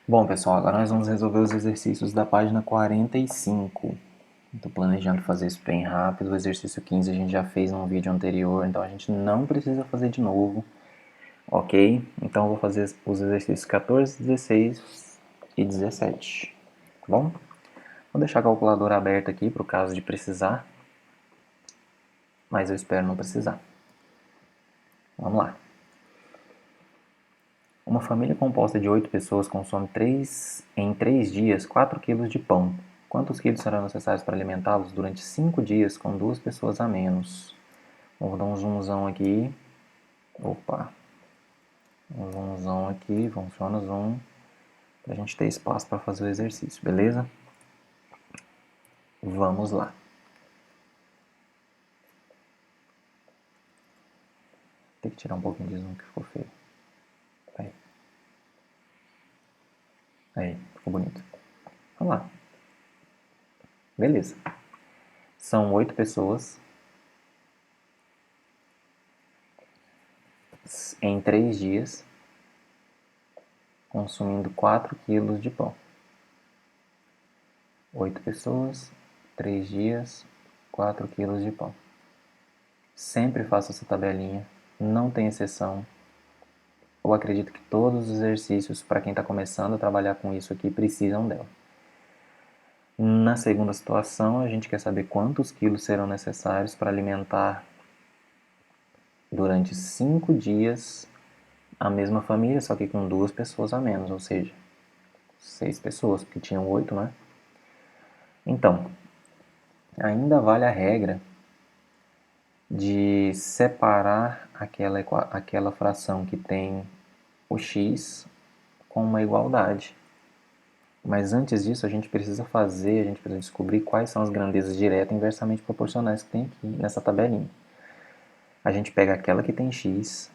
Bom, pessoal, agora nós vamos resolver os exercícios da página 45. Estou planejando fazer isso bem rápido. O exercício 15 a gente já fez num vídeo anterior, então a gente não precisa fazer de novo, ok? Então eu vou fazer os exercícios 14, 16 e 17, tá bom? Vou deixar a calculadora aberta aqui para o caso de precisar, mas eu espero não precisar. Vamos lá. Uma família composta de 8 pessoas consome em 3 dias 4 quilos de pão. Quantos quilos serão necessários para alimentá-los durante 5 dias com 2 pessoas a menos? Vou dar um zoomzão aqui. Opa, um zoomzão aqui, funciona o zoom, para a gente ter espaço para fazer o exercício, beleza? Vamos lá. Tem que tirar um pouquinho de zoom que ficou feio. Aí. Aí, ficou bonito. Vamos lá. Beleza. São 8 pessoas em 3 dias consumindo 4 quilos de pão. 8 pessoas, 3 dias, 4 quilos de pão. Sempre faço essa tabelinha, não tem exceção. Eu acredito que todos os exercícios, para quem está começando a trabalhar com isso aqui, precisam dela. Na segunda situação, a gente quer saber quantos quilos serão necessários para alimentar durante 5 dias a mesma família, só que com 2 pessoas a menos, ou seja, 6 pessoas, porque tinham 8, né? Então, ainda vale a regra de separar aquela fração que tem o x com uma igualdade. Mas antes disso, a gente precisa descobrir quais são as grandezas direta e inversamente proporcionais que tem aqui nessa tabelinha. A gente pega aquela que tem x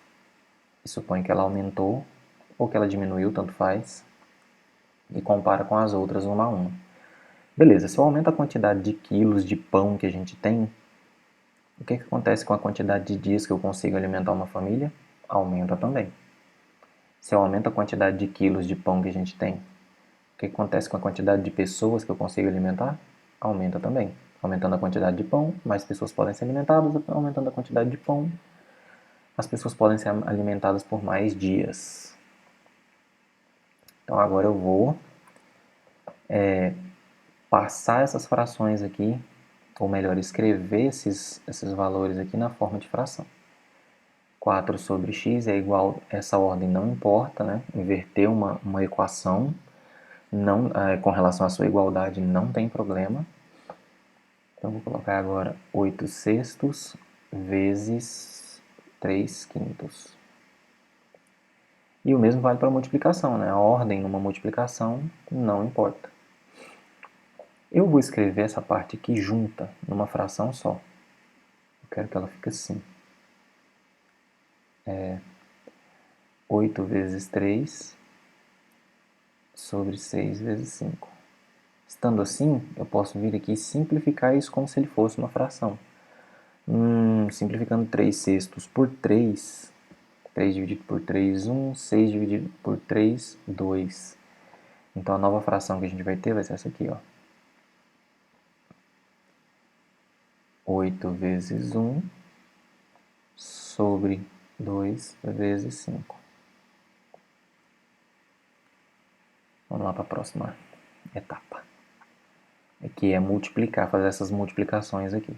e supõe que ela aumentou ou que ela diminuiu, tanto faz, e compara com as outras uma a uma. Beleza, se eu aumento a quantidade de quilos de pão que a gente tem, o que acontece com a quantidade de dias que eu consigo alimentar uma família? Aumenta também. Se eu aumento a quantidade de quilos de pão que a gente tem, o que acontece com a quantidade de pessoas que eu consigo alimentar? Aumenta também. Aumentando a quantidade de pão, mais pessoas podem ser alimentadas. Aumentando a quantidade de pão, as pessoas podem ser alimentadas por mais dias. Então agora eu vou passar essas frações aqui, ou melhor, escrever esses valores aqui na forma de fração. 4 sobre x é igual, essa ordem não importa, né? Inverter uma equação não, com relação à sua igualdade não tem problema. Então vou colocar agora 8 sextos vezes 3 quintos. E o mesmo vale para a multiplicação, né? A ordem numa multiplicação não importa. Eu vou escrever essa parte aqui junta, numa fração só. Eu quero que ela fique assim. 8 vezes 3 sobre 6 vezes 5. Estando assim, eu posso vir aqui e simplificar isso como se ele fosse uma fração. Simplificando 3 sextos por 3, 3 dividido por 3, 1, 6 dividido por 3, 2. Então a nova fração que a gente vai ter vai ser essa aqui, ó. 8 vezes 1 sobre 2 vezes 5. Vamos lá para a próxima etapa. Aqui é multiplicar, fazer essas multiplicações aqui.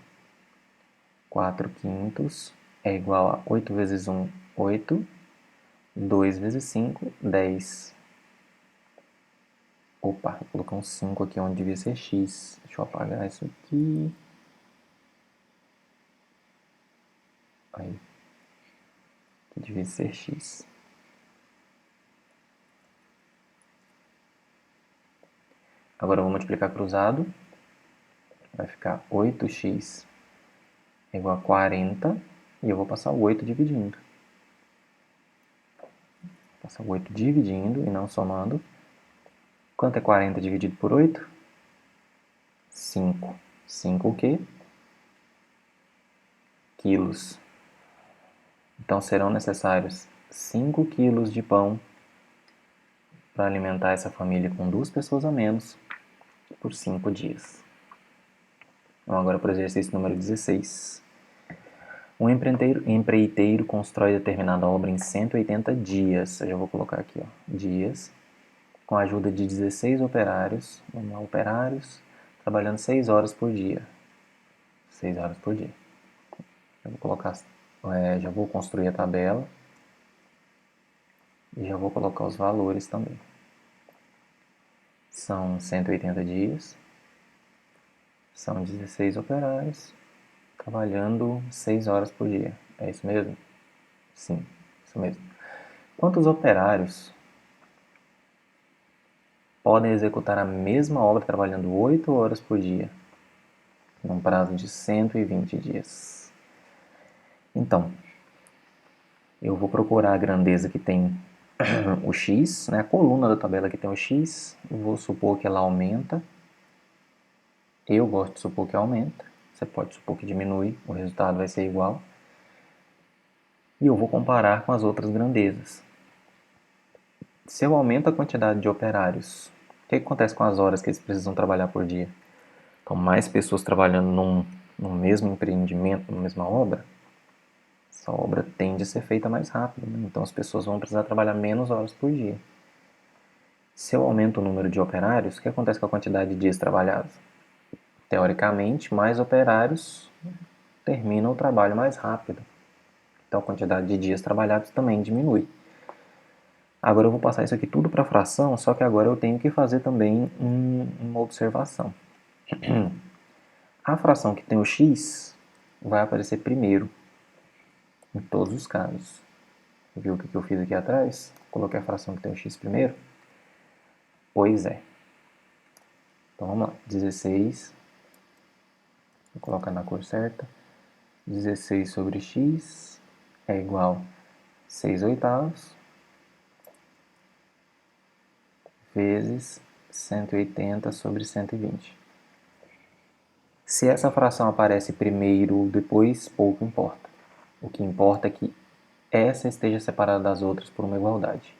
4 quintos é igual a 8 vezes 1, 8. 2 vezes 5, 10. Opa, vou colocar um 5 aqui onde devia ser x. Deixa eu apagar isso aqui. Aí. Aqui devia ser x. Agora eu vou multiplicar cruzado. Vai ficar 8x é igual a 40. E eu vou passar o 8 dividindo. Vou passar o 8 dividindo e não somando. Quanto é 40 dividido por 8? 5. 5 o quê? Quilos. Então serão necessários 5 quilos de pão para alimentar essa família com 2 pessoas a menos por 5 dias. Vamos agora para o exercício número 16. Um empreiteiro constrói determinada obra em 180 dias. Eu já vou colocar aqui, ó, dias, com a ajuda de 16 operários. Vamos lá, operários, trabalhando 6 horas por dia. 6 horas por dia. Eu vou colocar, já vou construir a tabela e já vou colocar os valores também. São 180 dias, são 16 operários, trabalhando 6 horas por dia. É isso mesmo? Sim, isso mesmo. Quantos operários podem executar a mesma obra trabalhando 8 horas por dia, num prazo de 120 dias? Então, eu vou procurar a grandeza que tem o x, né, a coluna da tabela que tem o x, eu vou supor que ela aumenta. Eu gosto de supor que aumenta, você pode supor que diminui, o resultado vai ser igual. E eu vou comparar com as outras grandezas. Se eu aumento a quantidade de operários, o que acontece com as horas que eles precisam trabalhar por dia? Então, mais pessoas trabalhando num mesmo empreendimento, numa mesma obra, essa obra tende a ser feita mais rápido, né? Então as pessoas vão precisar trabalhar menos horas por dia. Se eu aumento o número de operários, o que acontece com a quantidade de dias trabalhados? Teoricamente, mais operários terminam o trabalho mais rápido. Então a quantidade de dias trabalhados também diminui. Agora eu vou passar isso aqui tudo para fração, só que agora eu tenho que fazer também uma observação. A fração que tem o x vai aparecer primeiro, em todos os casos. Viu o que eu fiz aqui atrás? Coloquei a fração que tem o x primeiro? Pois é. Então vamos lá. 16, vou colocar na cor certa. 16 sobre x é igual a 6 oitavos vezes 180 sobre 120. Se essa fração aparece primeiro ou depois, pouco importa. O que importa é que essa esteja separada das outras por uma igualdade.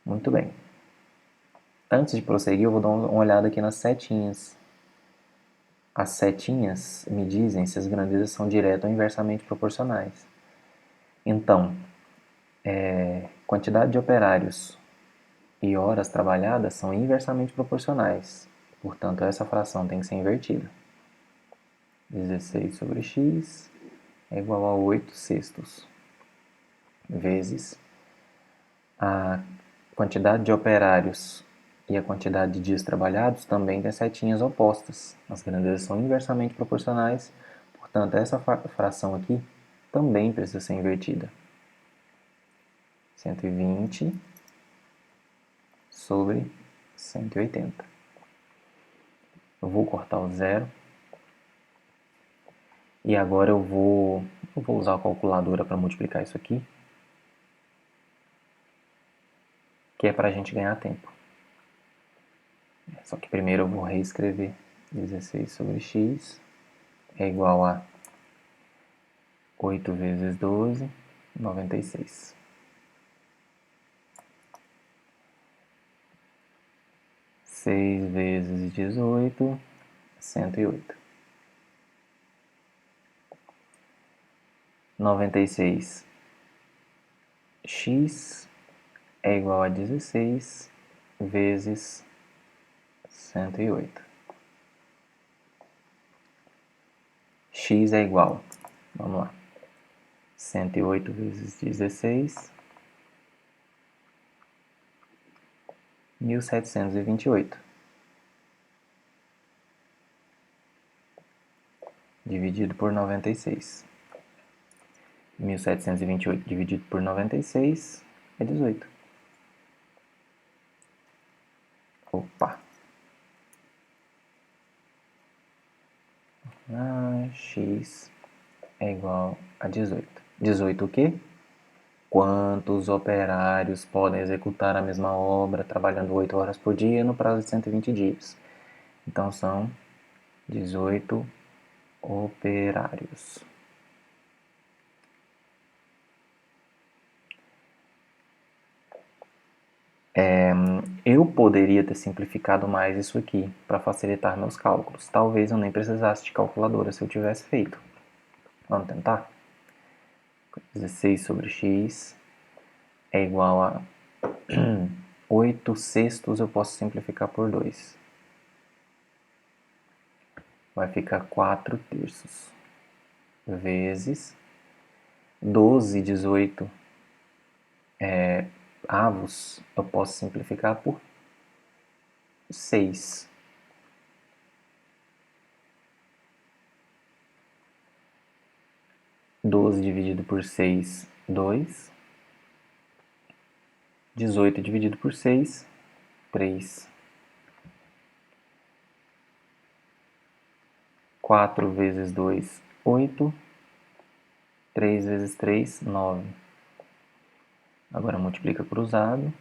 Muito bem. Antes de prosseguir, eu vou dar uma olhada aqui nas setinhas. As setinhas me dizem se as grandezas são direta ou inversamente proporcionais. Então, quantidade de operários e horas trabalhadas são inversamente proporcionais. Portanto, essa fração tem que ser invertida. 16 sobre x é igual a 8 sextos vezes a quantidade de operários e a quantidade de dias trabalhados também tem setinhas opostas. As grandezas são inversamente proporcionais, portanto, essa fração aqui também precisa ser invertida. 120 sobre 180. Eu vou cortar o zero. E agora eu vou usar a calculadora para multiplicar isso aqui, que é para a gente ganhar tempo. Só que primeiro eu vou reescrever 16 sobre x é igual a 8 vezes 12, 96. 6 vezes 18, 108. 96. X é igual a 16 vezes 108. X é igual, vamos lá, 108 vezes 16, 1728. Dividido por 96. 1728 dividido por 96 é 18. Opa! X é igual a 18. 18 o quê? Quantos operários podem executar a mesma obra trabalhando 8 horas por dia no prazo de 120 dias? Então são 18 operários. Eu poderia ter simplificado mais isso aqui para facilitar meus cálculos. Talvez eu nem precisasse de calculadora se eu tivesse feito. Vamos tentar? 16 sobre x é igual a 8 sextos, eu posso simplificar por 2. Vai ficar 4 terços vezes 12, 18 avos, eu posso simplificar por 6. 12 dividido por 6, 2. 18 dividido por 6, 3. 4 vezes 2, 8. 3 vezes 3, 9. Agora multiplica cruzado.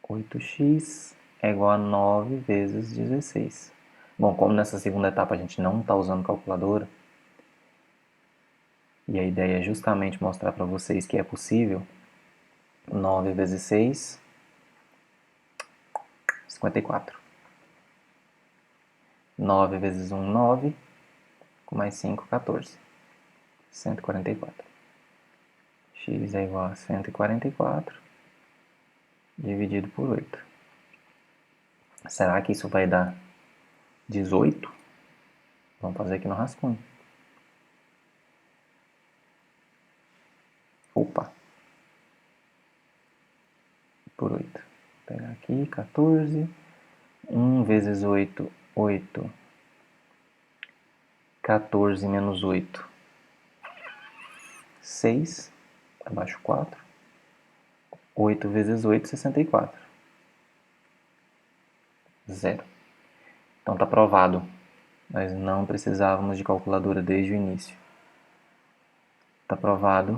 8x é igual a 9 vezes 16. Bom, como nessa segunda etapa a gente não está usando calculadora, e a ideia é justamente mostrar para vocês que é possível, 9 vezes 6, 54. 9 vezes 1, 9. Com mais 5, 14. 144. X é igual a 144 dividido por 8. Será que isso vai dar 18? Vamos fazer aqui no rascunho. Opa! Por 8. Vou pegar aqui, 14. 1 vezes 8, 8. 14 menos 8, 6. Abaixo 4. 8 vezes 8, 64. 0. Então está provado. Nós não precisávamos de calculadora desde o início. Está provado.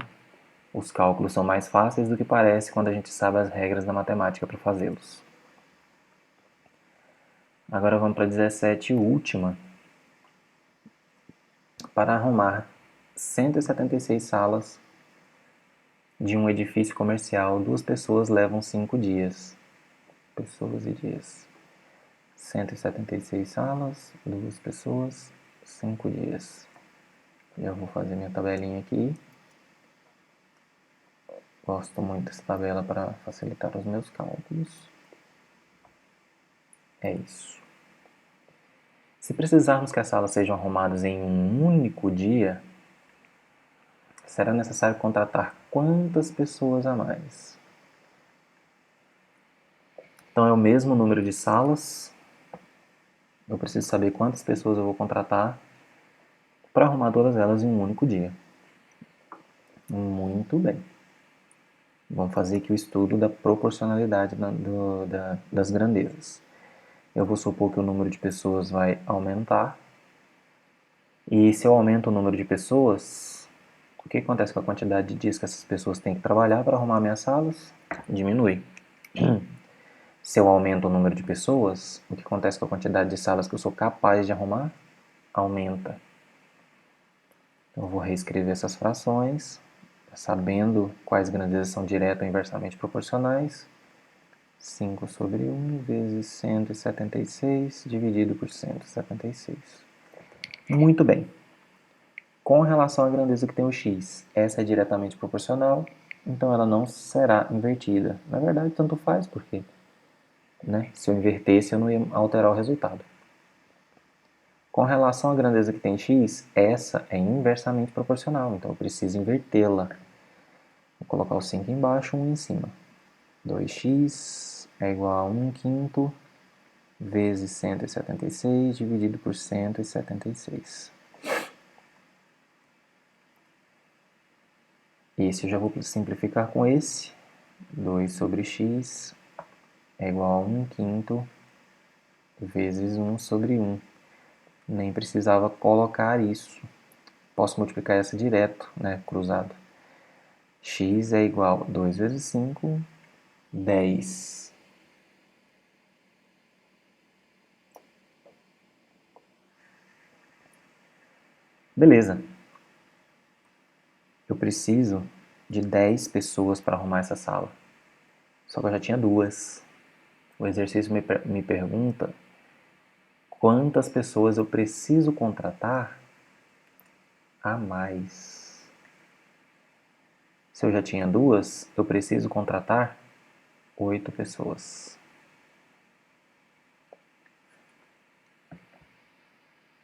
Os cálculos são mais fáceis do que parece quando a gente sabe as regras da matemática para fazê-los. Agora vamos para a 17, última. Para arrumar 176 salas de um edifício comercial, 2 pessoas levam 5 dias. Pessoas e dias. 176 salas, 2 pessoas, 5 dias. Já vou fazer minha tabelinha aqui. Gosto muito dessa tabela para facilitar os meus cálculos. É isso. Se precisarmos que as salas sejam arrumadas em um único dia, será necessário contratar quantas pessoas a mais? Então é o mesmo número de salas. Eu preciso saber quantas pessoas eu vou contratar para arrumar todas elas em um único dia. Muito bem. Vamos fazer aqui o estudo da proporcionalidade das grandezas. Eu vou supor que o número de pessoas vai aumentar. E se eu aumento o número de pessoas, o que acontece com a quantidade de dias que essas pessoas têm que trabalhar para arrumar minhas salas? Diminui. Se eu aumento o número de pessoas, o que acontece com a quantidade de salas que eu sou capaz de arrumar? Aumenta. Então, eu vou reescrever essas frações, sabendo quais grandezas são direta ou inversamente proporcionais. 5 sobre 1 vezes 176 dividido por 176. Muito bem. Com relação à grandeza que tem o x, essa é diretamente proporcional, então ela não será invertida. Na verdade, tanto faz, porque se eu invertesse, eu não ia alterar o resultado. Com relação à grandeza que tem x, essa é inversamente proporcional, então eu preciso invertê-la. Vou colocar o 5 embaixo e 1 em cima. 2x é igual a 1 quinto vezes 176 dividido por 176. Esse eu já vou simplificar com esse. 2 sobre x é igual a 1 quinto vezes 1 sobre 1. Nem precisava colocar isso. Posso multiplicar essa direto, cruzado. X é igual a 2 vezes 5, 10. Beleza. Eu preciso de 10 pessoas para arrumar essa sala. Só que eu já tinha duas. O exercício me pergunta quantas pessoas eu preciso contratar a mais. Se eu já tinha duas, eu preciso contratar 8 pessoas.